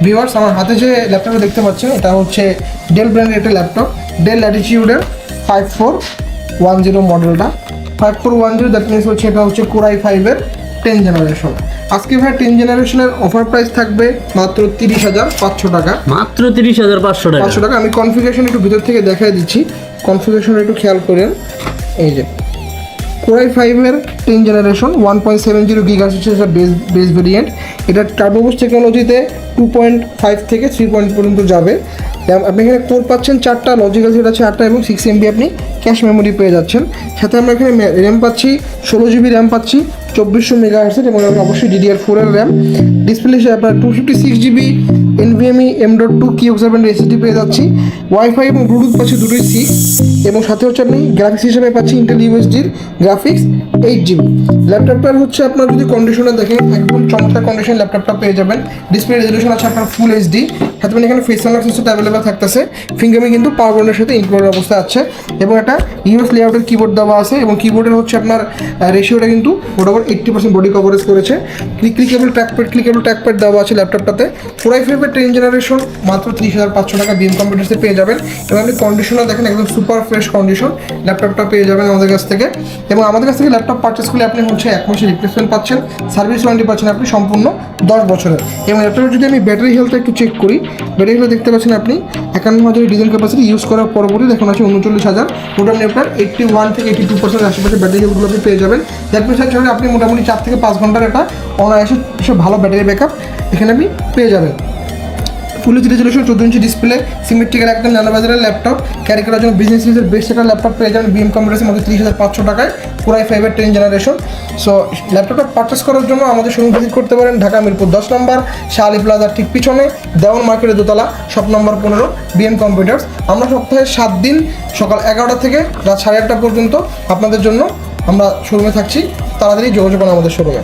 Viewers, আমার হাতে যে ল্যাপটপটা দেখতে পাচ্ছেন এটা হচ্ছে ডেল ব্র্যান্ডের একটা ল্যাপটপ, ডেল ল্যাটিটিউডের 5410 মডেলটা। 5410 দ্যাট মিনস হচ্ছে এটা হচ্ছে কোর i5-এর 10 জেনারেশন। আজকে ভাই 10 জেনারেশনের অফার প্রাইস থাকবে মাত্র 30,500 টাকা। মাত্র 30,500 টাকা। 500 টাকা। আমি কনফিগারেশন একটু ভিতর থেকে দেখাই দিচ্ছি, কনফিগারেশন একটু খেয়াল করেন। এই যে কোর i5-এর 10 জেনারেশন 1.70 গিগাহার্টজ হচ্ছে এটা বেস ভেরিয়েন্ট। এটা টার্বোবুস্ট টেকনোলজিতে 2.5 থেকে 3 পয়েন্ট পর্যন্ত যাবে। আপনি এখানে কোর পাচ্ছেন 4টা, লজিক্যাল সেট আছে 8টা এবং 6 MB আপনি ক্যাশ মেমোরি পেয়ে যাচ্ছেন। সাথে আমরা এখানে র্যাম পাচ্ছি 16 GB র্যাম পাচ্ছি 2400 মেগাহার্টজের এবং অবশ্যই DDR4-এর র্যাম। ডিসপ্লে হিসেবে আপনার 256 GB NVMe M.2 কি অবজারভেন্ট SSD পেয়ে যাচ্ছি। ওয়াইফাই এবং ব্লুটুথ পাচ্ছি দুটোই 6 এবং সাথে হচ্ছে আপনি গ্রাফিক্স হিসেবে পাচ্ছি ইন্টেল USD-র গ্রাফিক্স 8 GB। ল্যাপটপটার হচ্ছে আপনার যদি কন্ডিশনে দেখেন একদম চমৎকার কন্ডিশন ল্যাপটপটা পেয়ে যাবেন। ডিসপ্লে রেজলিউশন আছে আপনার ফুল HD, সাথে এখানে ফেস আনলক সিস্টেম অ্যাভেলেবল থাকতেছে। ফিঙ্গারপ্রিন্ট কিন্তু পাওয়ার বাটনের সাথে ইনক্লুডেড অবস্থায় আছে এবং একটা ইউএস লেআউটের কিবোর্ড দেওয়া আছে এবং কিবোর্ডের হচ্ছে আপনার রেশিওটা কিন্তু মোটামুটি 80% বডি কভারেজ করেছে। ক্লিকেবল ট্র্যাকপ্যাড দেওয়া আছে ল্যাপটপটাতে। কোর i5-এর 10 জেনারেশন মাত্র 30,500 টাকা বিএম কম্পিউটার্সে পেয়ে যাবেন এবং আপনি কন্ডিশনার দেখেন একদম সুপার ফ্রেশ কন্ডিশন ল্যাপটপটা পেয়ে যাবেন আমাদের কাছ থেকে। এবং আমাদের কাছ থেকে ল্যাপটপ পারচেস করলে আপনি হচ্ছে 1 মাসের রিপ্লেসমেন্ট পাচ্ছেন, সার্ভিস ওয়ারেন্টি পাচ্ছেন আপনি সম্পূর্ণ 10 বছরের। এবং ল্যাপটপের যদি আমি ব্যাটারি হেলথটা একটু চেক করি, ব্যাটারি হেলথ দেখতে পাচ্ছেন আপনি 51,000 ডিজাইন ক্যাপাসিটি ইউজ করার পরবর্তী এখন আছে 39,000, মোটামুটি আপনার 81 থেকে 82% আশেপাশে ব্যাটারি হেলথগুলো আপনি পেয়ে যাবেন। দ্যাট মিনস হচ্ছে আপনি মোটামুটি 4 থেকে 5 ঘন্টার একটা অনায়াসে ভালো ব্যাটারি ব্যাকআপ এখানে আপনি পেয়ে যাবেন। Full HD resolution 14 inch display, symmetrical একদম নানা বাজারের ল্যাপটপ, ক্যারি করার জন্য বিজনেস ইউজের বেস্ট একটা ল্যাপটপ পেয়ে যাবেন বিএম কম্পিউটার্সের মধ্যে 30,500 টাকায় কোর i5-এর 10 জেনারেশন। সো ল্যাপটপটা পারচেস করার জন্য আমাদের শোরুম ভিজিট করতে পারেন ঢাকা মিরপুর 10 নম্বর শাহ আলী প্লাজার ঠিক পিছনে দেওয়ান মার্কেটের দোতলা, শপ নম্বর 15 বিএম কম্পিউটার্স। আমরা সপ্তাহে 7 দিন সকাল 11টা থেকে রাত 8:30 পর্যন্ত আপনাদের জন্য আমরা শোরুমে থাকছি। তাড়াতাড়ি যোগাযোগ করুন আমাদের শোরুমে।